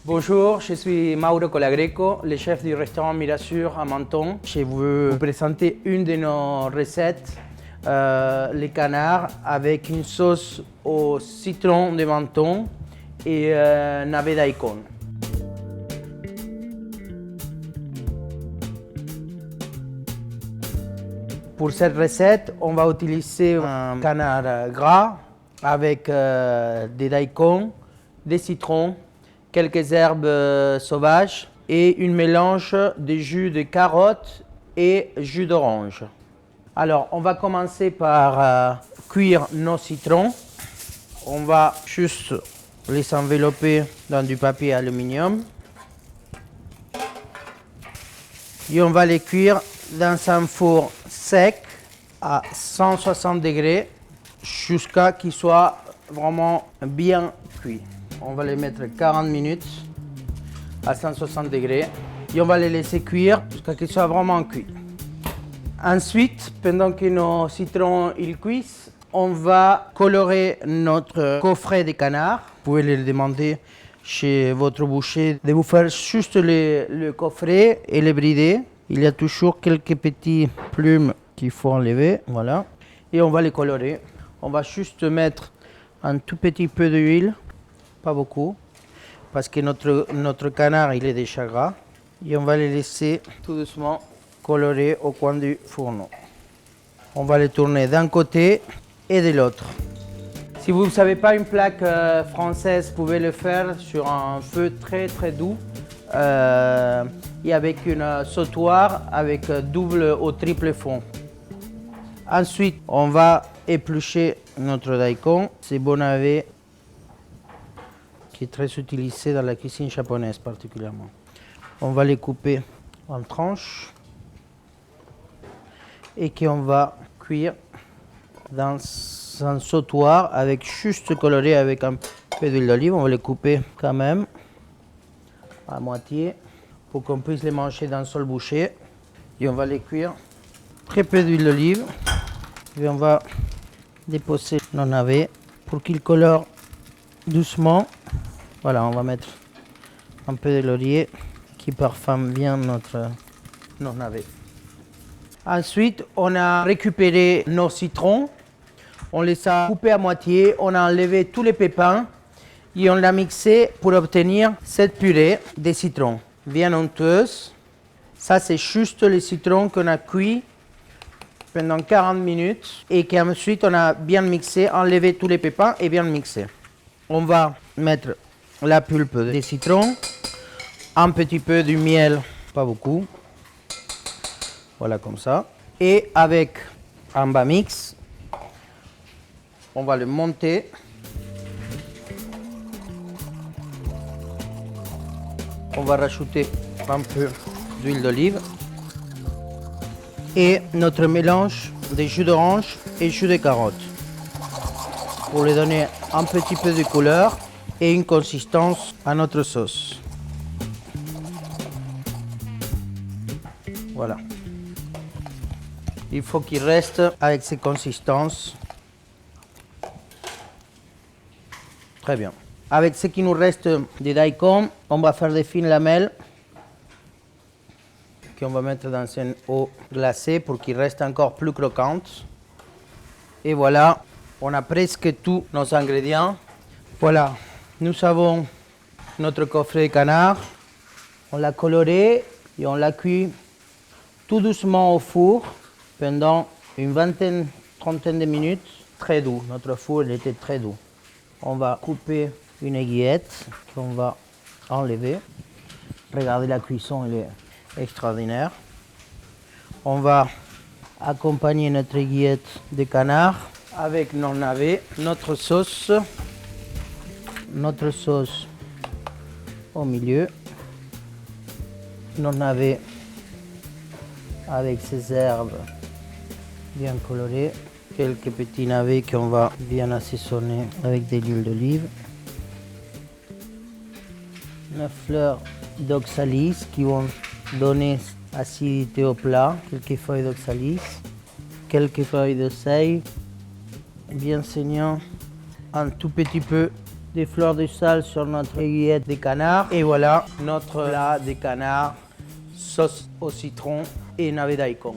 Bonjour, je suis Mauro Colagreco, le chef du restaurant Mirasur à Menton. Je veux vous présenter une de nos recettes, les canards avec une sauce au citron de Menton et navet daikon. Pour cette recette, on va utiliser un canard gras avec des daikons, des citrons, quelques herbes sauvages et un mélange de jus de carotte et jus d'orange. Alors, on va commencer par cuire nos citrons. On va juste les envelopper dans du papier aluminium. Et on va les cuire dans un four sec à 160 degrés jusqu'à qu'ils soient vraiment bien cuits. On va les mettre 40 minutes à 160 degrés et on va les laisser cuire jusqu'à qu'ils soient vraiment cuits. Ensuite, pendant que nos citrons ils cuisent, on va colorer notre coffret de canard. Vous pouvez le demander chez votre boucher de vous faire juste le coffret et le brider. Il y a toujours quelques petites plumes qu'il faut enlever, voilà. Et on va les colorer. On va juste mettre un tout petit peu d'huile, pas beaucoup, parce que notre canard il est déjà gras. Et on va les laisser tout doucement colorer au coin du fourneau. On va les tourner d'un côté et de l'autre. Si vous ne savez pas une plaque française, vous pouvez le faire sur un feu très très doux et avec une sautoir avec double ou triple fond. Ensuite, on va éplucher notre daikon. C'est bon navet qui est très utilisé dans la cuisine japonaise particulièrement. On va les couper en tranches et qu'on va cuire dans un sautoir avec juste coloré avec un peu d'huile d'olive. On va les couper quand même à moitié pour qu'on puisse les manger d'un seul bouchée. Et on va les cuire très peu d'huile d'olive. Et on va déposer nos navets pour qu'ils colorent doucement. Voilà, on va mettre un peu de laurier qui parfume bien nos navets. Ensuite, on a récupéré nos citrons. On les a coupés à moitié. On a enlevé tous les pépins et on l'a mixé pour obtenir cette purée de citron bien onctueuse. Ça, c'est juste les citrons qu'on a cuits pendant 40 minutes et qu'ensuite on a bien mixé, enlevé tous les pépins et bien mixé. On va mettre la pulpe des citrons, un petit peu de miel, pas beaucoup, voilà comme ça. Et avec un bas mix, on va le monter. On va rajouter un peu d'huile d'olive et notre mélange de jus d'orange et jus de carotte pour lui donner un petit peu de couleur et une consistance à notre sauce. Voilà. Il faut qu'il reste avec ces consistances. Très bien. Avec ce qui nous reste de daikon, on va faire des fines lamelles qu'on va mettre dans une eau glacée pour qu'il reste encore plus croquante. Et voilà, on a presque tous nos ingrédients. Voilà, nous avons notre coffret de canard. On l'a coloré et on l'a cuit tout doucement au four pendant une vingtaine, trentaine de minutes. Très doux, notre four il était très doux. On va couper une aiguillette qu'on va enlever. Regardez la cuisson, elle est extraordinaire. On va accompagner notre aiguillette de canard avec nos navets, notre sauce au milieu, nos navets avec ces herbes bien colorées, quelques petits navets qu'on va bien assaisonner avec de l'huile d'olive. 9 fleurs d'oxalis qui vont donner acidité au plat, quelques feuilles d'oxalis, quelques feuilles de seigle, bien saignant, un tout petit peu des fleurs de sel sur notre aiguillette de canard. Et voilà notre plat de canard, sauce au citron et navet daikon.